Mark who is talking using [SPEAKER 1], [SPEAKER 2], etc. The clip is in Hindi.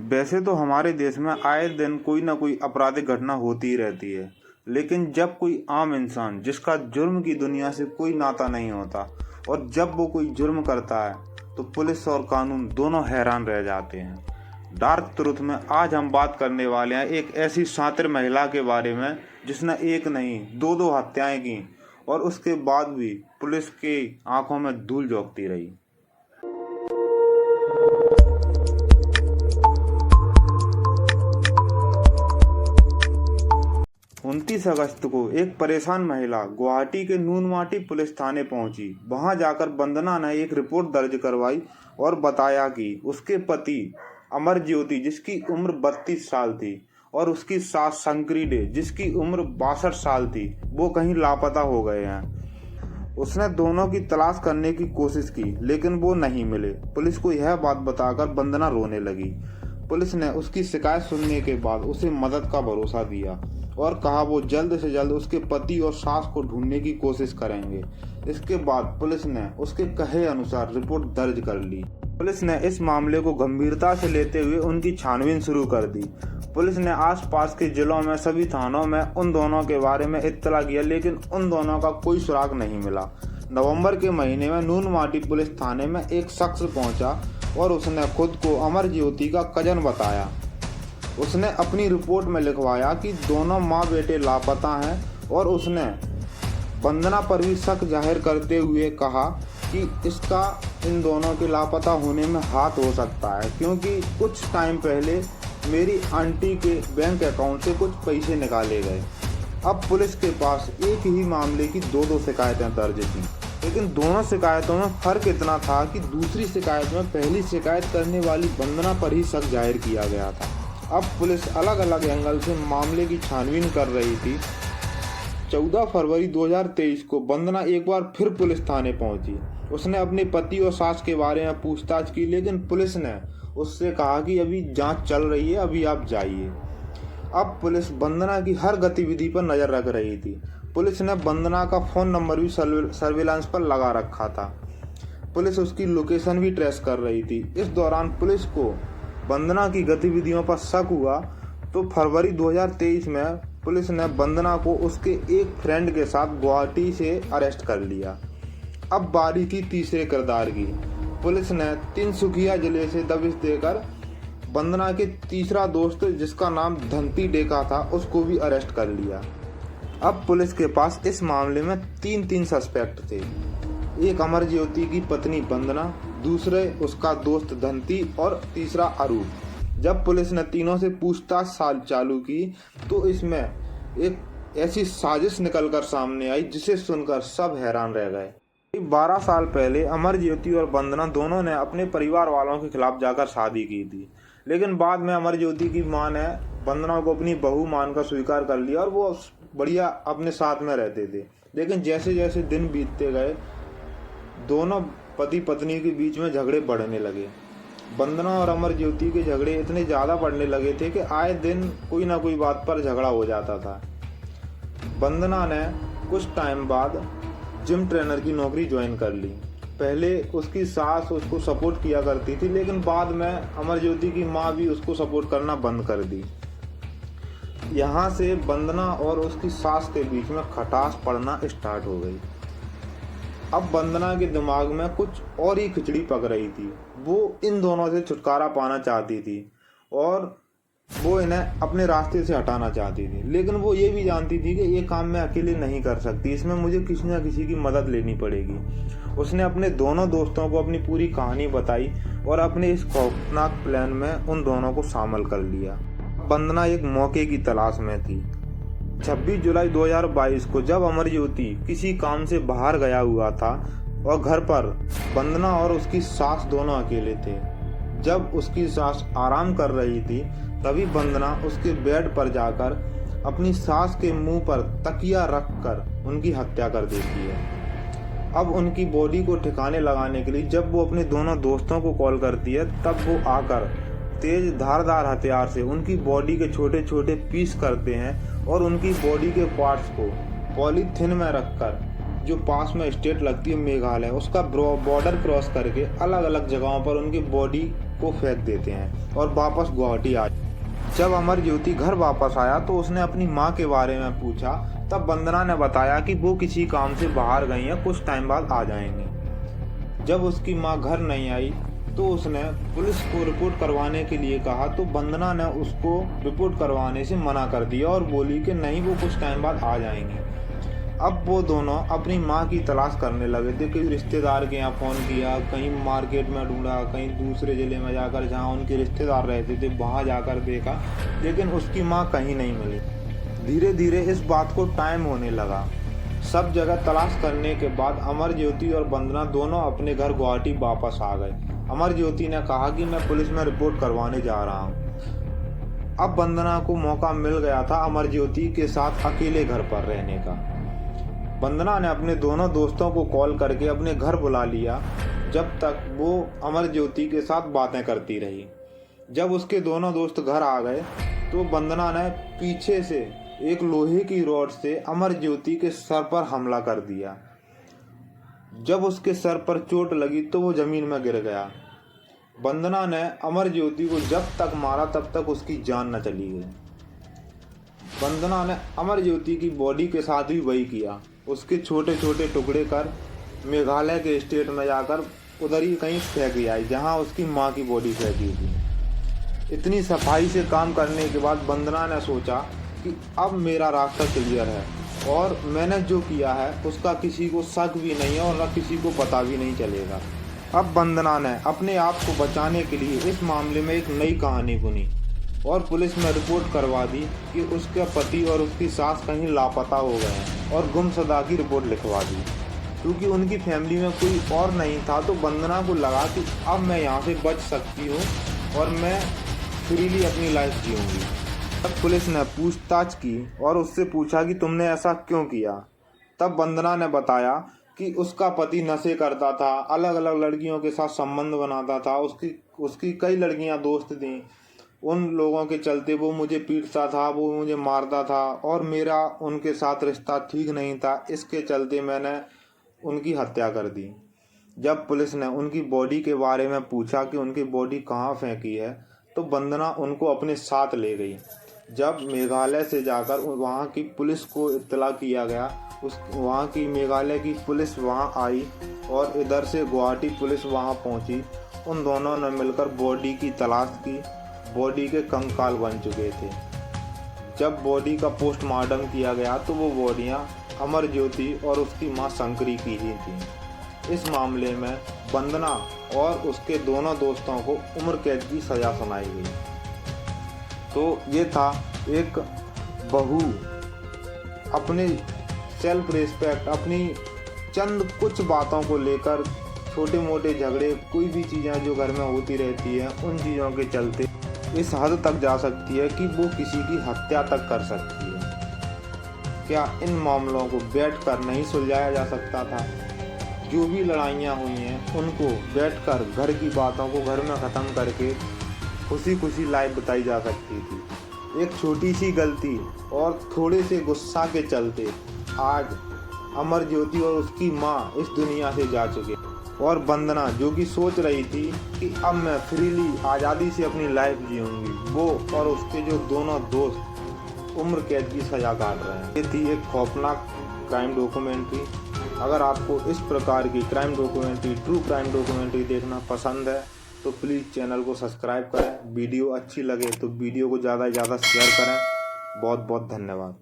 [SPEAKER 1] वैसे तो हमारे देश में आए दिन कोई ना कोई आपराधिक घटना होती ही रहती है, लेकिन जब कोई आम इंसान जिसका जुर्म की दुनिया से कोई नाता नहीं होता और जब वो कोई जुर्म करता है तो पुलिस और कानून दोनों हैरान रह जाते हैं। डार्क ट्रुथ में आज हम बात करने वाले हैं एक ऐसी शातिर महिला के बारे में जिसने एक नहीं दो हत्याएं की और उसके बाद भी पुलिस की आंखों में धूल झोंकती रही। 29 अगस्त को एक परेशान महिला गुवाहाटी के नूनमाटी पुलिस थाने पहुंची। वहां जाकर वंदना ने एक रिपोर्ट दर्ज करवाई और बताया कि उसके पति अमर ज्योति, जिसकी उम्र 32 साल थी, और उसकी सास शंकरी डे, जिसकी उम्र 62 साल थी, वो कहीं लापता हो गए हैं। उसने दोनों की तलाश करने की कोशिश की लेकिन वो नहीं मिले। पुलिस को यह बात बताकर वंदना रोने लगी। पुलिस ने उसकी शिकायत सुनने के बाद उसे मदद का भरोसा दिया और कहा वो जल्द से जल्द उसके पति और सास को ढूंढने की कोशिश करेंगे। इसके बाद पुलिस ने उसके कहे अनुसार रिपोर्ट दर्ज कर ली। पुलिस ने इस मामले को गंभीरता से लेते हुए उनकी छानबीन शुरू कर दी। पुलिस ने आसपास के जिलों में सभी थानों में उन दोनों के बारे में इत्तला किया लेकिन उन दोनों का कोई सुराग नहीं मिला। नवंबर के महीने में नूनमाटी पुलिस थाने में एक शख्स पहुंचा और उसने खुद को अमर ज्योति का कजन बताया। उसने अपनी रिपोर्ट में लिखवाया कि दोनों माँ बेटे लापता हैं और उसने वंदना पर भी शक जाहिर करते हुए कहा कि इसका इन दोनों के लापता होने में हाथ हो सकता है, क्योंकि कुछ टाइम पहले मेरी आंटी के बैंक अकाउंट से कुछ पैसे निकाले गए। अब पुलिस के पास एक ही मामले की दो शिकायतें दर्ज थी, लेकिन दोनों शिकायतों में फर्क इतना था कि दूसरी शिकायत में पहली शिकायत करने वाली वंदना पर ही शक जाहिर किया गया था। अब पुलिस अलग अलग एंगल से मामले की छानबीन कर रही थी। 14 फरवरी 2023 को वंदना एक बार फिर पुलिस थाने पहुंची। उसने अपने पति और सास के बारे में पूछताछ की लेकिन पुलिस ने उससे कहा कि अभी जांच चल रही है, अभी आप जाइए। अब पुलिस वंदना की हर गतिविधि पर नजर रख रही थी। पुलिस ने वंदना का फोन नंबर भी सर्विलांस पर लगा रखा था। पुलिस उसकी लोकेशन भी ट्रेस कर रही थी। इस दौरान पुलिस को वंदना की गतिविधियों पर शक हुआ तो फरवरी 2023 में पुलिस ने वंदना को उसके एक फ्रेंड के साथ गुवाहाटी से अरेस्ट कर लिया। अब बारी थी तीसरे किरदार की। पुलिस ने तिनसुकिया जिले से दबिश देकर वंदना के तीसरा दोस्त, जिसका नाम धंती डेका था, उसको भी अरेस्ट कर लिया। अब पुलिस के पास इस मामले में तीन सस्पेक्ट थे। एक अमर ज्योति की पत्नी वंदना, दूसरे उसका दोस्त धंती और तीसरा अरूप। जब पुलिस ने तीनों से पूछताछ चालू की तो इसमें एक ऐसी साजिश निकलकर सामने आई जिसे सुनकर सब हैरान रह गए। 12 साल पहले अमर ज्योति और वंदना दोनों ने अपने परिवार वालों के खिलाफ जाकर शादी की थी, लेकिन बाद में अमर ज्योति की मां ने वंदना को अपनी बहू मानकर स्वीकार कर लिया और वो बढ़िया अपने साथ में रहते थे। लेकिन जैसे जैसे दिन बीतते गए दोनों पति पत्नी के बीच में झगड़े बढ़ने लगे। वंदना और अमर ज्योति के झगड़े इतने ज़्यादा बढ़ने लगे थे कि आए दिन कोई ना कोई बात पर झगड़ा हो जाता था। वंदना ने कुछ टाइम बाद जिम ट्रेनर की नौकरी ज्वाइन कर ली। पहले उसकी सास उसको सपोर्ट किया करती थी लेकिन बाद में अमर ज्योति की माँ भी उसको सपोर्ट करना बंद कर दी। यहाँ से वंदना और उसकी सास के बीच में खटास पड़ना स्टार्ट हो गई। अब वंदना के दिमाग में कुछ और ही खिचड़ी पक रही थी। वो इन दोनों से छुटकारा पाना चाहती थी और वो इन्हें अपने रास्ते से हटाना चाहती थी, लेकिन वो ये भी जानती थी कि ये काम मैं अकेले नहीं कर सकती, इसमें मुझे किसी न किसी की मदद लेनी पड़ेगी। उसने अपने दोनों दोस्तों को अपनी पूरी कहानी बताई और अपने इस खौफनाक प्लान में उन दोनों को शामिल कर लिया। वंदना एक मौके की तलाश में थी। 26 जुलाई 2022 को जब अमर ज्योति किसी काम से बाहर गया हुआ था और घर पर वंदना और उसकी सास दोनों अकेले थे। जब उसकी सास आराम कर रही थी तभी वंदना उसके बेड पर जाकर अपनी सास के मुंह पर तकिया रखकर उनकी हत्या कर देती है। अब उनकी बॉडी को ठिकाने लगाने के लिए जब वो अपने दोनों दोस्तों को कॉल करती है तब वो आकर तेज धारदार हथियार से उनकी बॉडी के छोटे छोटे पीस करते हैं और उनकी बॉडी के पार्ट्स को पॉलीथिन में रखकर जो पास में स्टेट लगती है मेघालय, उसका बॉर्डर क्रॉस करके अलग अलग जगहों पर उनकी बॉडी को फेंक देते हैं और वापस गुवाहाटी आ। जब अमरज्योति घर वापस आया तो उसने अपनी माँ के बारे में पूछा। तब वंदना ने बताया कि वो किसी काम से बाहर गई हैं, कुछ टाइम बाद आ जाएंगी। जब उसकी माँ घर नहीं आई तो उसने पुलिस को रिपोर्ट करवाने के लिए कहा, तो वंदना ने उसको रिपोर्ट करवाने से मना कर दिया और बोली कि नहीं, वो कुछ टाइम बाद आ जाएंगी। अब वो दोनों अपनी माँ की तलाश करने लगे थे। कहीं रिश्तेदार के यहाँ फ़ोन किया, कहीं मार्केट में ढूंढा, कहीं दूसरे ज़िले में जाकर जहाँ उनके रिश्तेदार रहते थे वहाँ जाकर देखा, लेकिन उसकी माँ कहीं नहीं मिली। धीरे धीरे इस बात को टाइम होने लगा। सब जगह तलाश करने के बाद अमरज्योति और वंदना दोनों अपने घर गुवाहाटी वापस आ गए। अमरज्योति ने कहा कि मैं पुलिस में रिपोर्ट करवाने जा रहा हूँ। अब वंदना को मौका मिल गया था अमरज्योति के साथ अकेले घर पर रहने का। वंदना ने अपने दोनों दोस्तों को कॉल करके अपने घर बुला लिया, जब तक वो अमरज्योति के साथ बातें करती रही। जब उसके दोनों दोस्त घर आ गए तो वंदना ने पीछे से एक लोहे की रॉड से अमरज्योति के सर पर हमला कर दिया। जब उसके सर पर चोट लगी तो वो जमीन में गिर गया। वंदना ने अमरज्योति को जब तक मारा तब तक उसकी जान न चली गई। वंदना ने अमरज्योति की बॉडी के साथ भी वही किया, उसके छोटे छोटे टुकड़े कर मेघालय के स्टेट में जाकर उधर ही कहीं फेंक आई जहां उसकी माँ की बॉडी फेंकी थी। इतनी सफाई से काम करने के बाद वंदना ने सोचा कि अब मेरा रास्ता क्लियर है और मैंने जो किया है उसका किसी को शक भी नहीं है और न किसी को पता भी नहीं चलेगा। अब वंदना ने अपने आप को बचाने के लिए इस मामले में एक नई कहानी बुनी और पुलिस में रिपोर्ट करवा दी कि उसका पति और उसकी सास कहीं लापता हो गए हैं और गुमशुदा की रिपोर्ट लिखवा दी। क्योंकि उनकी फैमिली में कोई और नहीं था तो वंदना को लगा कि अब मैं यहाँ से बच सकती हूँ और मैं फ्रीली अपनी लाइफ जीऊँगी। तब पुलिस ने पूछताछ की और उससे पूछा कि तुमने ऐसा क्यों किया। तब वंदना ने बताया कि उसका पति नशे करता था, अलग अलग लड़कियों के साथ संबंध बनाता था, उसकी कई लड़कियां दोस्त थीं। उन लोगों के चलते वो मुझे पीटता था, वो मुझे मारता था और मेरा उनके साथ रिश्ता ठीक नहीं था। इसके चलते मैंने उनकी हत्या कर दी। जब पुलिस ने उनकी बॉडी के बारे में पूछा कि उनकी बॉडी कहाँ फेंकी है तो वंदना उनको अपने साथ ले गई। जब मेघालय से जाकर वहाँ की पुलिस को इत्तला किया गया, वहाँ की मेघालय की पुलिस वहाँ आई और इधर से गुवाहाटी पुलिस वहाँ पहुँची। उन दोनों ने मिलकर बॉडी की तलाश की। बॉडी के कंकाल बन चुके थे। जब बॉडी का पोस्टमार्टम किया गया तो वो बॉडियां अमरज्योति और उसकी मां शंकरी की ही थी। इस मामले में वंदना और उसके दोनों दोस्तों को उम्र कैद की सजा सुनाई गई। तो ये था एक बहू अपने सेल्फ रिस्पेक्ट, अपनी चंद कुछ बातों को लेकर, छोटे मोटे झगड़े, कोई भी चीज़ें जो घर में होती रहती है उन चीज़ों के चलते इस हद तक जा सकती है कि वो किसी की हत्या तक कर सकती है। क्या इन मामलों को बैठकर नहीं सुलझाया जा सकता था? जो भी लड़ाइयाँ हुई हैं उनको बैठकर घर की बातों को घर में ख़त्म करके खुशी खुशी लाइफ बिताई जा सकती थी। एक छोटी सी गलती और थोड़े से गुस्सा के चलते आज अमरज्योति और उसकी माँ इस दुनिया से जा चुके और वंदना जो कि सोच रही थी कि अब मैं फ्रीली आज़ादी से अपनी लाइफ जीऊँगी, वो और उसके जो दोनों दोस्त उम्र कैद की सज़ा काट रहे हैं। ये थी एक खौफनाक क्राइम डॉक्यूमेंट्री। अगर आपको इस प्रकार की crime documentary, true crime documentary देखना पसंद है तो प्लीज़ चैनल को सब्सक्राइब करें। वीडियो अच्छी लगे तो वीडियो को ज़्यादा से ज़्यादा शेयर करें। बहुत बहुत धन्यवाद।